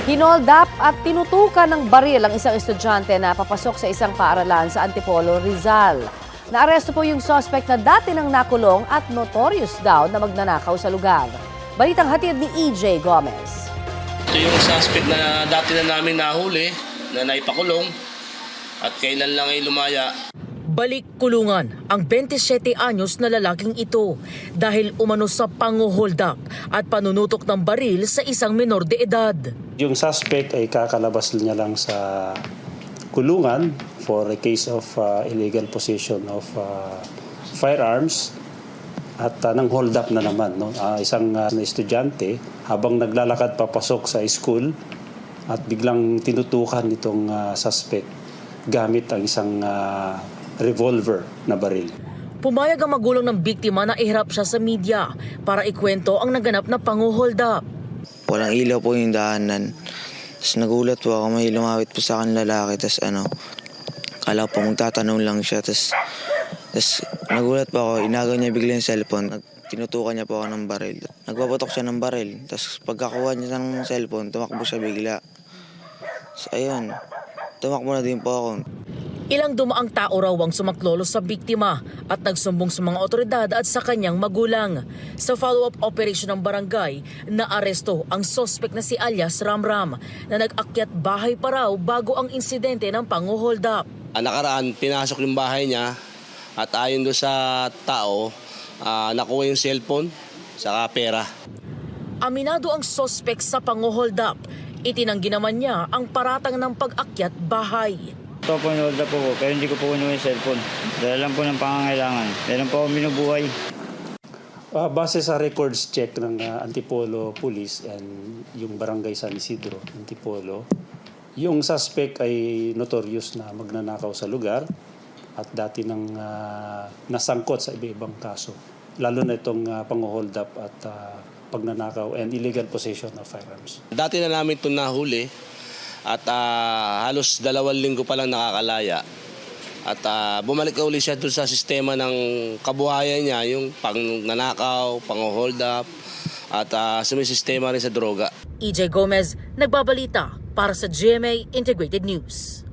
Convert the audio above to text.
Hinold up at tinutukan ng baril ang isang estudyante na papasok sa isang paaralan sa Antipolo, Rizal. Naaresto po yung suspect na dati nang nakulong at notorious daw na magnanakaw sa lugar. Balitang hatid ni EJ Gomez. Ito yung suspect na dati na namin nahuli, na naipakulong at kailan lang ay lumaya. Balik kulungan ang 27 anyos na lalaking ito dahil umano sa pang-hold up at panunutok ng baril sa isang menor de edad. Yung suspect ay kakalabas niya lang sa kulungan for a case of illegal possession of firearms at nang hold up na naman. No? Isang estudyante habang naglalakad papasok sa school at biglang tinutukan itong suspect gamit ang isang revolver na baril. Pumayag ang magulang ng biktima na iharap siya sa media para ikwento ang naganap na pang-hold up. Walang ilaw po yung daanan. Tapos nagulat po ako, may lumapit po sa akin lalaki. Tapos kala po magtatanong lang siya. Tapos nagulat po ako, inagaw niya bigla yung cellphone. Tinutukan niya po ako ng baril. Nagpapatok siya ng baril. Tapos pagkakuha niya ng cellphone, tumakbo siya bigla. So ayun, tumakbo na din po ako. Ilang dumaang tao raw ang sumaklolo sa biktima at nagsumbong sa mga otoridad at sa kanyang magulang. Sa follow-up operation ng barangay, naaresto ang suspect na si alias Ramram na nag-akyat bahay pa raw bago ang insidente ng pang-hold up. Nakaraan, pinasok yung bahay niya at ayon doon sa tao, nakuha yung cellphone saka pera. Aminado ang suspect sa pang-hold up. Itinanggi naman niya ang paratang ng pag-akyat bahay. Ito po, hold up po, pero hindi ko po kunin yung cellphone. Dahil lang po ng pangangailangan. Dahil lang po ako binubuhay. Base sa records check ng Antipolo Police and yung Barangay San Isidro, Antipolo, yung suspect ay notorious na magnanakaw sa lugar at dati nang nasangkot sa iba-ibang kaso. Lalo na itong pang-hold up at pagnanakaw and illegal possession of firearms. Dati na namin ito nahuli at halos 2 linggo pa lang nakakalaya. At bumalik na uli siya doon sa sistema ng kabuhayan niya, yung pang-nanakaw, pang-hold up, at sumisistema rin sa droga. EJ Gomez, nagbabalita para sa GMA Integrated News.